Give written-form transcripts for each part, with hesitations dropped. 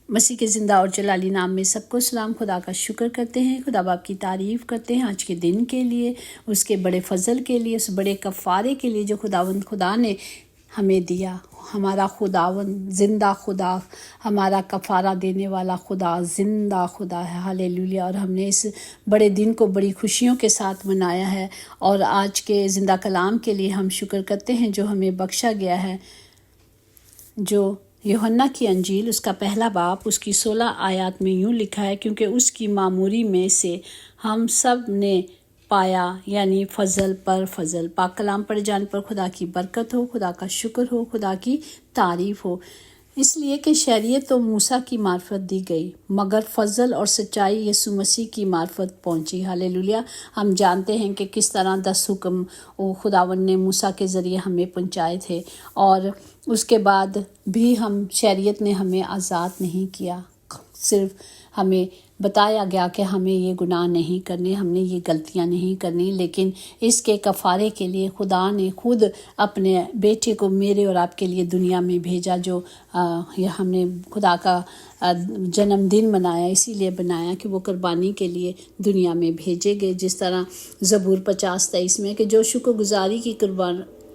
مسیح کے زندہ اور جلالی نام میں سب کو سلام۔ خدا کا شکر کرتے ہیں، خدا باپ کی تعریف کرتے ہیں آج کے دن کے لیے، اس کے بڑے فضل کے لیے، اس بڑے کفارے کے لیے جو خدا نے ہمیں دیا۔ ہمارا خداوند زندہ خدا، ہمارا کفارہ دینے والا خدا زندہ خدا ہے۔ ہاللیلویا۔ اور ہم نے اس بڑے دن کو بڑی خوشیوں کے ساتھ منایا ہے، اور آج کے زندہ کلام کے لیے ہم شکر کرتے ہیں جو ہمیں بخشا گیا ہے، جو یوحنا کی انجیل اس کا پہلا باب اس کی 16 آیات میں یوں لکھا ہے، کیونکہ اس کی معموری میں سے ہم سب نے پایا، یعنی فضل پر فضل۔ پاک کلام پڑھ جانے پر خدا کی برکت ہو، خدا کا شکر ہو، خدا کی تعریف ہو۔ اس لیے کہ شریعت تو موسیٰ کی معرفت دی گئی، مگر فضل اور سچائی یسوع مسیح کی معرفت پہنچی۔ ہاللیلویا۔ ہم جانتے ہیں کہ کس طرح 10 حکم خداوند نے موسیٰ کے ذریعے ہمیں پہنچائے تھے، اور اس کے بعد بھی شریعت نے ہمیں آزاد نہیں کیا، صرف ہمیں بتایا گیا کہ ہمیں یہ گناہ نہیں کرنے، ہم نے یہ غلطیاں نہیں کرنی، لیکن اس کے کفارے کے لیے خدا نے خود اپنے بیٹے کو میرے اور آپ کے لیے دنیا میں بھیجا، جو ہم نے خدا کا جنم دن منایا، اسی لیے بنایا کہ وہ قربانی کے لیے دنیا میں بھیجے گئے۔ جس طرح زبور 50:23 میں کہ جو شکر گزاری کی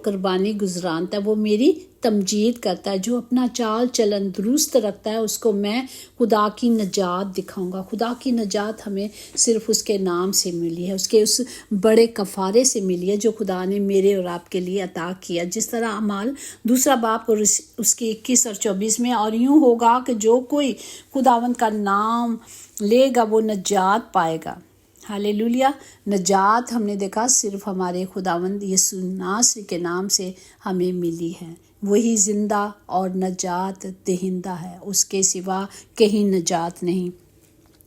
قربانی گزرانتا ہے وہ میری تمجید کرتا ہے، جو اپنا چال چلن درست رکھتا ہے اس کو میں خدا کی نجات دکھاؤں گا۔ خدا کی نجات ہمیں صرف اس کے نام سے ملی ہے، اس کے اس بڑے کفارے سے ملی ہے جو خدا نے میرے اور آپ کے لیے عطا کیا۔ جس طرح اعمال 2 باب اور اس کی 21 اور 24 میں، اور یوں ہوگا کہ جو کوئی خداوند کا نام لے گا وہ نجات پائے گا۔ ہاللیلویا۔ نجات ہم نے دیکھا صرف ہمارے خداوند یسوع ناصری کے نام سے ہمیں ملی ہے۔ وہی زندہ اور نجات دہندہ ہے، اس کے سوا کہیں نجات نہیں۔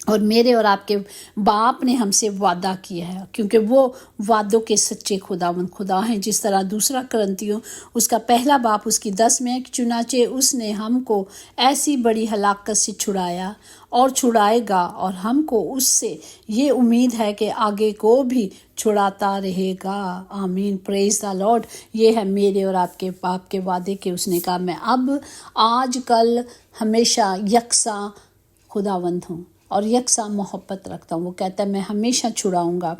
اور میرے اور آپ کے باپ نے ہم سے وعدہ کیا ہے، کیونکہ وہ وعدوں کے سچے خدا ہیں۔ جس طرح 2 کرنتیوں اس کا پہلا باب اس کی 10 میں، چنانچہ اس نے ہم کو ایسی بڑی ہلاکت سے چھڑایا اور چھڑائے گا، اور ہم کو اس سے یہ امید ہے کہ آگے کو بھی چھڑاتا رہے گا۔ آمین، پریز دا لارڈ۔ یہ ہے میرے اور آپ کے باپ کے وعدے کہ اس نے کہا میں اب آج کل ہمیشہ یکساں خداوند ہوں اور یکساں محبت رکھتا ہوں۔ وہ کہتا ہے میں ہمیشہ چھڑاؤں گا۔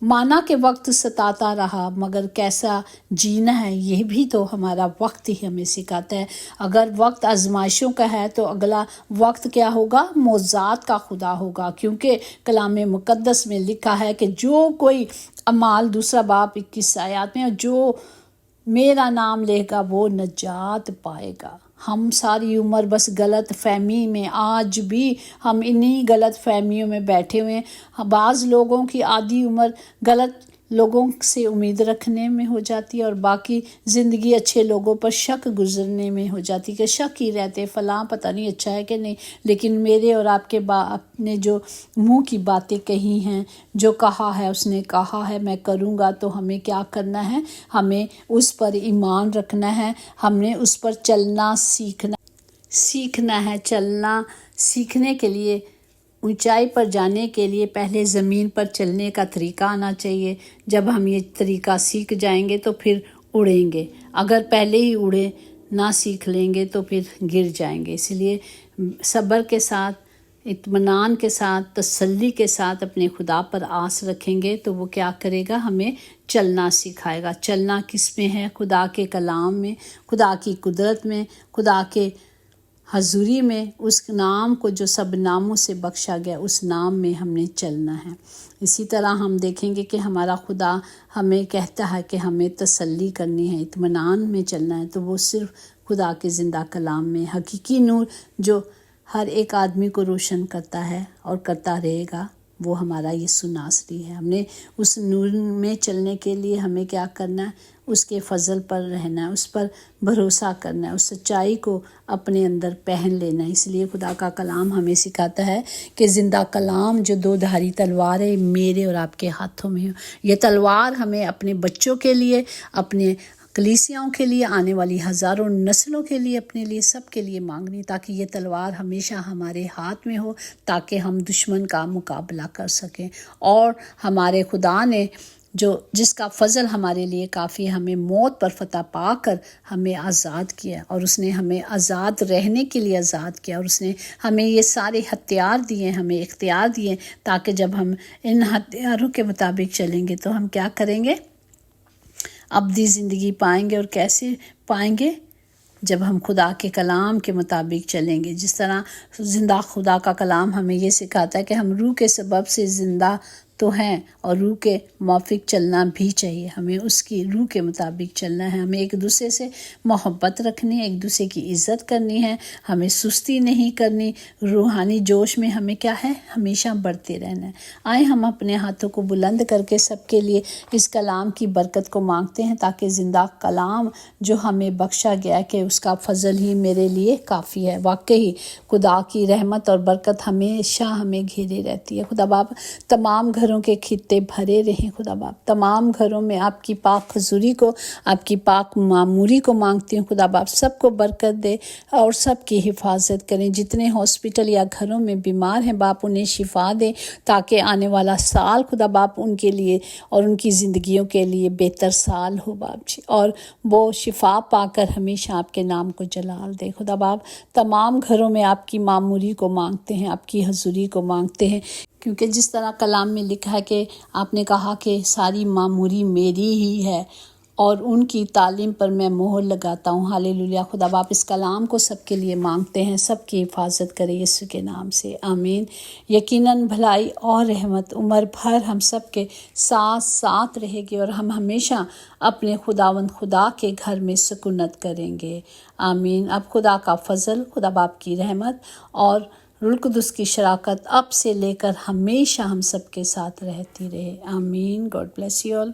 مانا کہ وقت ستاتا رہا، مگر کیسا جینا ہے یہ بھی تو ہمارا وقت ہی ہمیں سکھاتا ہے۔ اگر وقت آزمائشوں کا ہے تو اگلا وقت کیا ہوگا؟ معجزات کا خدا ہوگا، کیونکہ کلام مقدس میں لکھا ہے کہ جو کوئی اعمال 2 باب 21 آیات میں، جو میرا نام لے گا وہ نجات پائے گا۔ ہم ساری عمر بس غلط فہمی میں، آج بھی ہم انہی غلط فہمیوں میں بیٹھے ہوئے ہیں۔ بعض لوگوں کی آدھی عمر غلط لوگوں سے امید رکھنے میں ہو جاتی ہے، اور باقی زندگی اچھے لوگوں پر شک گزرنے میں ہو جاتی ہے کہ شک ہی رہتے، فلاں پتہ نہیں اچھا ہے کہ نہیں۔ لیکن میرے اور آپ کے باپ نے جو منہ کی باتیں کہی ہیں، جو کہا ہے، اس نے کہا ہے میں کروں گا، تو ہمیں کیا کرنا ہے؟ ہمیں اس پر ایمان رکھنا ہے، ہم نے اس پر چلنا سیکھنا ہے۔ چلنا سیکھنے کے لیے، اونچائی پر جانے کے لیے پہلے زمین پر چلنے کا طریقہ آنا چاہیے۔ جب ہم یہ طریقہ سیکھ جائیں گے تو پھر اڑیں گے، اگر پہلے ہی اڑے نہ سیکھ لیں گے تو پھر گر جائیں گے۔ اس لیے صبر کے ساتھ، اطمینان کے ساتھ، تسلی کے ساتھ اپنے خدا پر آس رکھیں گے تو وہ کیا کرے گا؟ ہمیں چلنا سکھائے گا۔ چلنا کس میں ہے؟ خدا کے کلام میں، خدا کی قدرت میں، خدا کے حضوری میں، اس نام کو جو سب ناموں سے بخشا گیا، اس نام میں ہم نے چلنا ہے۔ اسی طرح ہم دیکھیں گے کہ ہمارا خدا ہمیں کہتا ہے کہ ہمیں تسلی کرنی ہے، اطمینان میں چلنا ہے، تو وہ صرف خدا کے زندہ کلام میں حقیقی نور جو ہر ایک آدمی کو روشن کرتا ہے اور کرتا رہے گا، وہ ہمارا یسوع ناصری ہے۔ ہم نے اس نور میں چلنے کے لیے ہمیں کیا کرنا ہے؟ اس کے فضل پر رہنا ہے، اس پر بھروسہ کرنا ہے، اس سچائی کو اپنے اندر پہن لینا ہے۔ اس لیے خدا کا کلام ہمیں سکھاتا ہے کہ زندہ کلام جو 2 دھاری تلوار ہے میرے اور آپ کے ہاتھوں میں ہو۔ یہ تلوار ہمیں اپنے بچوں کے لیے، اپنے کلیسیاؤں کے لیے، آنے والی ہزاروں نسلوں کے لیے، اپنے لیے، سب کے لیے مانگنی، تاکہ یہ تلوار ہمیشہ ہمارے ہاتھ میں ہو، تاکہ ہم دشمن کا مقابلہ کر سکیں۔ اور ہمارے خدا نے جس کا فضل ہمارے لیے کافی ہے، ہمیں موت پر فتح پا کر ہمیں آزاد کیا، اور اس نے ہمیں آزاد رہنے کے لیے آزاد کیا، اور اس نے ہمیں یہ سارے ہتھیار دیے، ہمیں اختیار دیے، تاکہ جب ہم ان ہتھیاروں کے مطابق چلیں گے تو ہم کیا کریں گے؟ ابدی زندگی پائیں گے۔ اور کیسے پائیں گے؟ جب ہم خدا کے کلام کے مطابق چلیں گے۔ جس طرح زندہ خدا کا کلام ہمیں یہ سکھاتا ہے کہ ہم روح کے سبب سے زندہ تو ہیں، اور روح کے موافق چلنا بھی چاہیے، ہمیں اس کی روح کے مطابق چلنا ہے، ہمیں ایک دوسرے سے محبت رکھنی ہے، ایک دوسرے کی عزت کرنی ہے، ہمیں سستی نہیں کرنی، روحانی جوش میں ہمیں کیا ہے؟ ہمیشہ بڑھتے رہنا ہے۔ آئیں ہم اپنے ہاتھوں کو بلند کر کے سب کے لیے اس کلام کی برکت کو مانگتے ہیں، تاکہ زندہ کلام جو ہمیں بخشا گیا کہ اس کا فضل ہی میرے لیے کافی ہے۔ واقعی خدا کی رحمت اور برکت ہمیشہ ہمیں گھیرے رہتی ہے۔ خدا باپ تمام گھروں کے خطے بھرے رہیں، خدا باپ تمام گھروں میں آپ کی پاک حضوری کو، آپ کی پاک معموری کو مانگتی ہوں۔ خدا باپ سب کو برکت دے اور سب کی حفاظت کریں۔ جتنے ہاسپٹل یا گھروں میں بیمار ہیں باپ انہیں شفا دے، تاکہ آنے والا سال خدا باپ ان کے لیے اور ان کی زندگیوں کے لیے بہتر سال ہو باپ جی، اور وہ شفا پا کر ہمیشہ آپ کے نام کو جلال دے۔ خدا باپ تمام گھروں میں آپ کی معموری کو مانگتے ہیں، آپ کی حضوری کو مانگتے ہیں، کیونکہ جس طرح کلام میں لکھا ہے کہ آپ نے کہا کہ ساری معموری میری ہی ہے، اور ان کی تعلیم پر میں مہر لگاتا ہوں۔ ہاللیلویا۔ خدا باپ اس کلام کو سب کے لیے مانگتے ہیں، سب کی حفاظت کرے یسوع کے نام سے، آمین۔ یقیناً بھلائی اور رحمت عمر بھر ہم سب کے ساتھ رہے گی، اور ہم ہمیشہ اپنے خداوند خدا کے گھر میں سکونت کریں گے، آمین۔ اب خدا کا فضل، خدا باپ کی رحمت اور روح القدس کی شراکت اب سے لے کر ہمیشہ ہم سب کے ساتھ رہتی رہے، آمین۔ God bless you all.